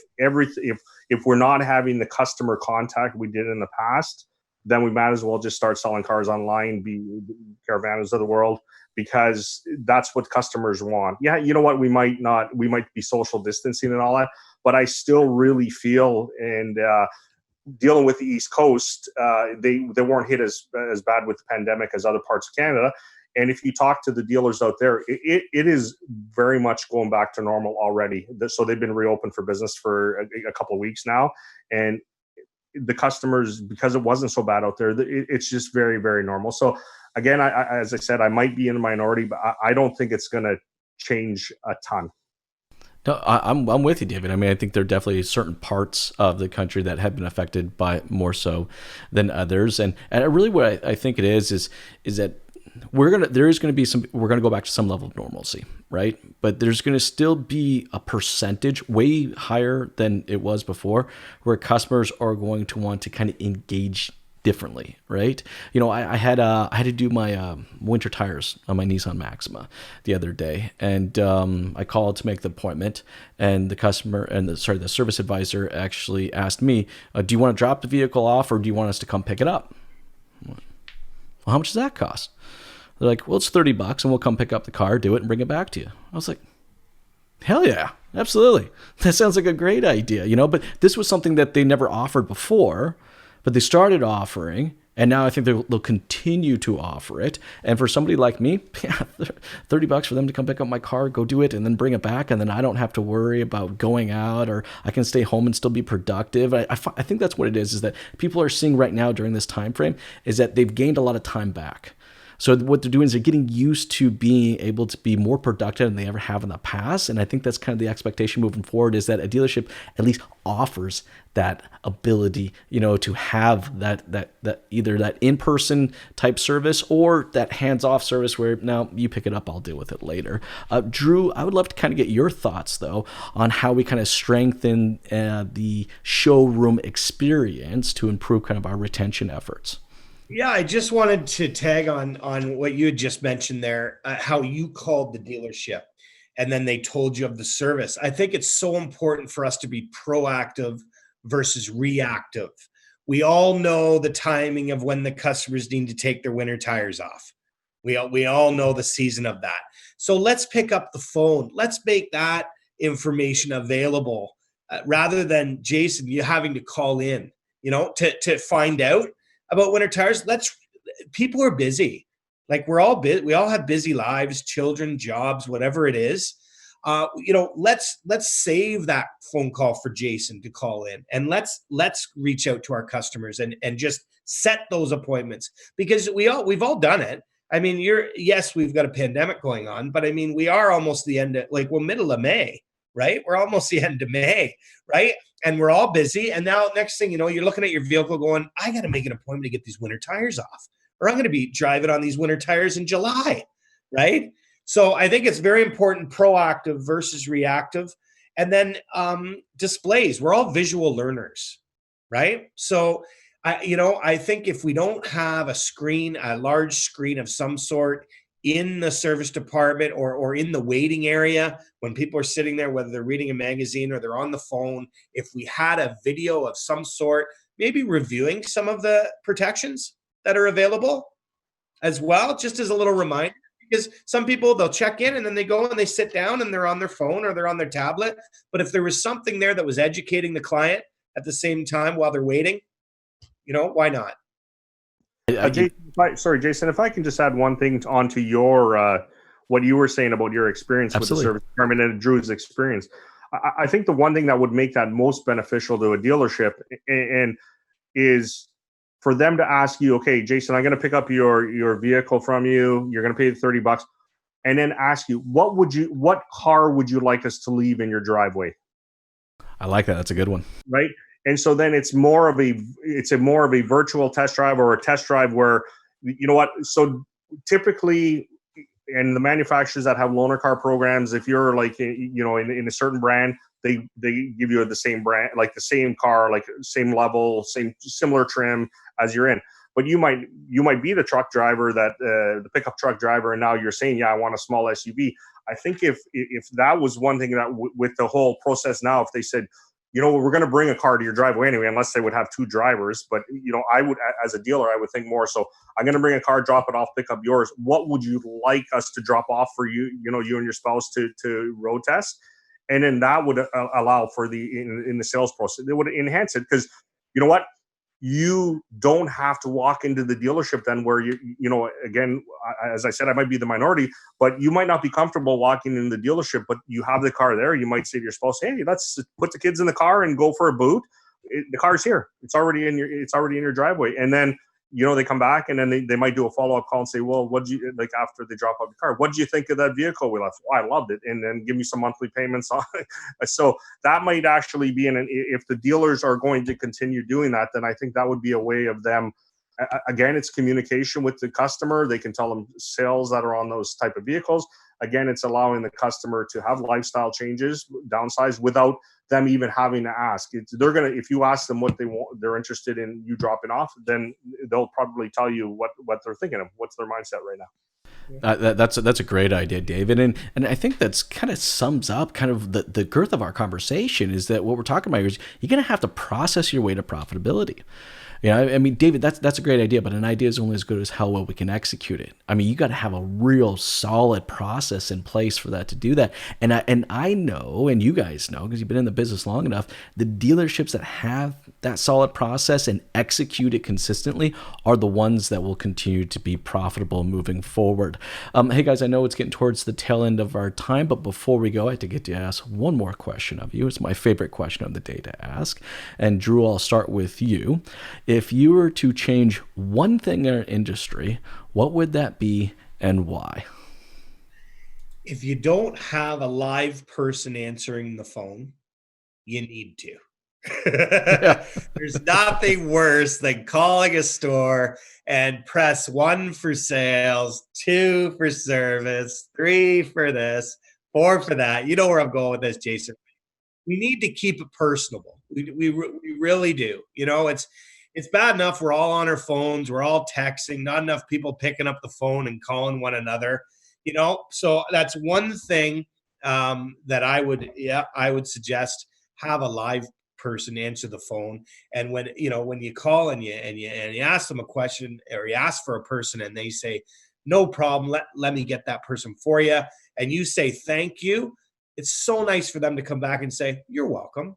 we're not having the customer contact we did in the past, then we might as well just start selling cars online, be Caravanas of the world, because that's what customers want. Yeah, you know what? We might be social distancing and all that, but I still really feel, and dealing with the East Coast, they weren't hit as bad with the pandemic as other parts of Canada. And if you talk to the dealers out there, it is very much going back to normal already. So they've been reopened for business for a couple of weeks now. And the customers, because it wasn't so bad out there, it's just very, very normal. So again, as I said, I might be in a minority, but I don't think it's going to change a ton. No, I'm with you, David. I mean, I think there are definitely certain parts of the country that have been affected by more so than others. And really what I think it is that we're going to go back to some level of normalcy, right? But there's going to still be a percentage way higher than it was before where customers are going to want to kind of engage differently, right? You know, I had to do my winter tires on my Nissan Maxima the other day, and I called to make the appointment, and the service advisor actually asked me, do you want to drop the vehicle off or do you want us to come pick it up? Well, how much does that cost? They're like, well, it's $30 and we'll come pick up the car, do it, and bring it back to you. I was like, hell yeah, absolutely. That sounds like a great idea, you know, but this was something that they never offered before, but they started offering, and now I think they'll continue to offer it. And for somebody like me, yeah, $30 for them to come pick up my car, go do it, and then bring it back, and then I don't have to worry about going out, or I can stay home and still be productive. I think that's what it is that people are seeing right now during this time frame, is that they've gained a lot of time back. So what they're doing is they're getting used to being able to be more productive than they ever have in the past. And I think that's kind of the expectation moving forward, is that a dealership at least offers that ability, you know, to have that either that in-person type service or that hands-off service where now you pick it up, I'll deal with it later. Drew, I would love to kind of get your thoughts though on how we kind of strengthen the showroom experience to improve kind of our retention efforts. Yeah, I just wanted to tag on what you had just mentioned there, how you called the dealership and then they told you of the service. I think it's so important for us to be proactive versus reactive. We all know the timing of when the customers need to take their winter tires off. We all know the season of that. So let's pick up the phone. Let's make that information available rather than, Jason, you having to call in, you know, to find out about winter tires. People are busy. Like we're all busy. We all have busy lives, children, jobs, whatever it is. You know, let's save that phone call for Jason to call in, and let's reach out to our customers and just set those appointments, because we've all done it. I mean, yes, we've got a pandemic going on, but I mean, we are almost the end of, middle of May, right? We're almost the end of May, right? And we're all busy. And now next thing you know, you're looking at your vehicle going, I got to make an appointment to get these winter tires off, or I'm going to be driving on these winter tires in July, right? So I think it's very important, proactive versus reactive. And then displays, we're all visual learners, right? So, I think if we don't have a large screen of some sort in the service department or in the waiting area when people are sitting there, whether they're reading a magazine or they're on the phone, if we had a video of some sort, maybe reviewing some of the protections that are available as well, just as a little reminder, because some people, they'll check in and then they go and they sit down and they're on their phone or they're on their tablet. But if there was something there that was educating the client at the same time while they're waiting, Why not? Jason, if I can just add one thing onto your what you were saying about your experience Absolutely. with the service department and Drew's experience. I think the one thing that would make that most beneficial to a dealership and is for them to ask you, okay, Jason, I'm going to pick up your vehicle from you. You're going to pay the $30, and then ask you, what car would you like us to leave in your driveway? I like that. That's a good one. Right. And so then it's more of a virtual test drive or a test drive where, so typically, and the manufacturers that have loaner car programs, if you're like, in a certain brand, they give you the same brand, like the same car, like same level, similar trim as you're in. But you might be the truck driver the pickup truck driver, and now you're saying, yeah, I want a small SUV. I think if that was one thing that with the whole process now, if they said, we're going to bring a car to your driveway anyway, unless they would have two drivers. But, I would, as a dealer, I would think more. So I'm going to bring a car, drop it off, pick up yours. What would you like us to drop off for you, you and your spouse to road test? And then that would allow for in the sales process. It would enhance it because you know what? You don't have to walk into the dealership then where again, as I said, I might be the minority, but you might not be comfortable walking in the dealership, but you have the car there. You might say to your spouse, hey, let's put the kids in the car and go for a boot. The car's here. It's already in your driveway. And then, they come back and then they might do a follow-up call and say, well, after they drop off the car, what did you think of that vehicle we left? Oh, I loved it. And then give me some monthly payments on it. So that might actually be if the dealers are going to continue doing that, then I think that would be a way of them. Again, it's communication with the customer. They can tell them sales that are on those type of vehicles. Again, it's allowing the customer to have lifestyle changes, downsize without them even having to ask. If you ask them what they want, they're interested in you dropping off, then they'll probably tell you what they're thinking of, what's their mindset right now. That's a great idea, David, and I think that's kind of sums up kind of the girth of our conversation. Is that what we're talking about here? Is you're going to have to process your way to profitability. I mean, David, that's a great idea, but an idea is only as good as how well we can execute it. I mean, you got to have a real solid process in place for that to do that. And I know, and you guys know, because you've been in the business long enough, the dealerships that have that solid process and execute it consistently are the ones that will continue to be profitable moving forward. Hey guys, I know it's getting towards the tail end of our time, but before we go, I have to get to ask one more question of you. It's my favorite question of the day to ask. And Drew, I'll start with you. If you were to change one thing in our industry, what would that be and why? If you don't have a live person answering the phone, you need to. There's nothing worse than calling a store and press 1 for sales, 2 for service, 3 for this, 4 for that. You know where I'm going with this, Jason. We need to keep it personable. We really do. It's bad enough we're all on our phones, we're all texting, not enough people picking up the phone and calling one another, So that's one thing that I would suggest, have a live person answer the phone. And when you call and you ask them a question, or you ask for a person and they say, no problem, let me get that person for you, and you say thank you, it's so nice for them to come back and say, you're welcome,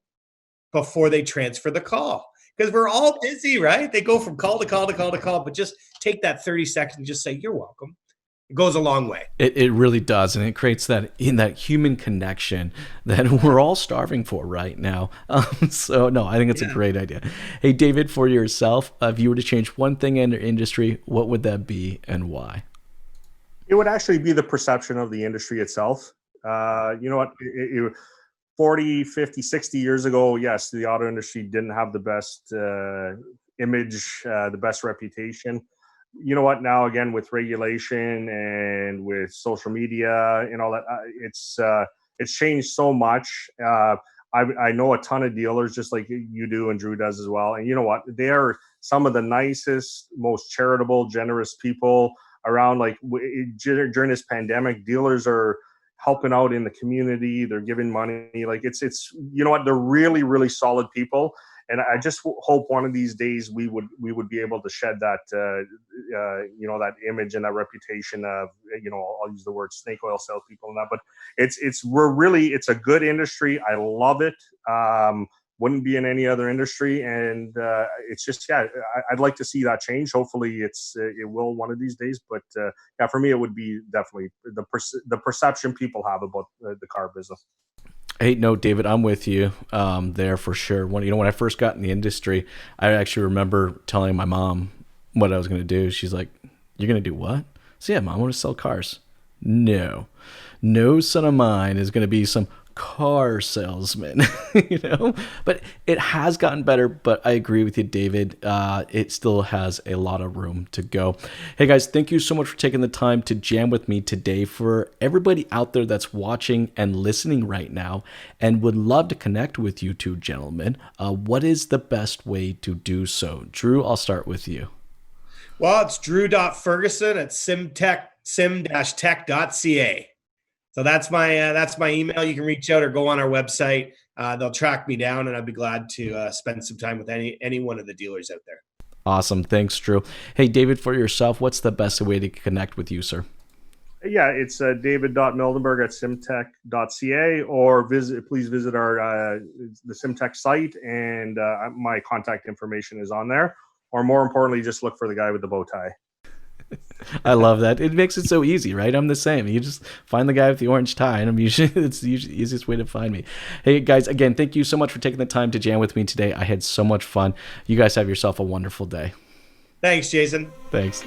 before they transfer the call. Because we're all busy, right? They go from call to call to call to call, but just take that 30 seconds and just say, you're welcome. It goes a long way. It really does. And it creates that human connection that we're all starving for right now. So no, I think it's a great idea. Hey, David, for yourself, if you were to change one thing in the industry, what would that be and why? It would actually be the perception of the industry itself. You know what? 40, 50, 60 years ago, yes, the auto industry didn't have the best image, the best reputation. You know what? Now, again, with regulation and with social media and all that, it's changed so much. I know a ton of dealers, just like you do and Drew does as well. And you know what? They are some of the nicest, most charitable, generous people around. Like during this pandemic, dealers are helping out in the community. They're giving money. Like it's you know what? They're really, really solid people. And I just hope one of these days we would be able to shed that that image and that reputation of, I'll use the word snake oil salespeople and that, but it's a good industry. I love it. wouldn't be in any other industry. And it's just, I'd like to see that change. Hopefully it will one of these days. But yeah, for me, it would be definitely the perception people have about the car business. Hey, no, David, I'm with you there for sure. When I first got in the industry, I actually remember telling my mom what I was going to do. She's like, "You're going to do what?" So yeah, Mom, I want to sell cars. No son of mine is going to be some car salesman, but it has gotten better. But I agree with you, David. It still has a lot of room to go. Hey guys, thank you so much for taking the time to jam with me today. For everybody out there that's watching and listening right now and would love to connect with you two gentlemen, what is the best way to do so? Drew, I'll start with you. Well, it's drew.ferguson at sim-tech.ca. So that's my email. You can reach out or go on our website. They'll track me down, and I'd be glad to spend some time with any one of the dealers out there. Awesome. Thanks, Drew. Hey, David, for yourself, what's the best way to connect with you, sir? Yeah, it's david.mildenberger at Sym-Tech.ca, or please visit the Sym-Tech site, and my contact information is on there. Or more importantly, just look for the guy with the bow tie. I love that. It makes it so easy, right? I'm the same. You just find the guy with the orange tie, and it's the easiest way to find me. Hey, guys, again, thank you so much for taking the time to jam with me today. I had so much fun. You guys have yourself a wonderful day. Thanks, Jason. Thanks.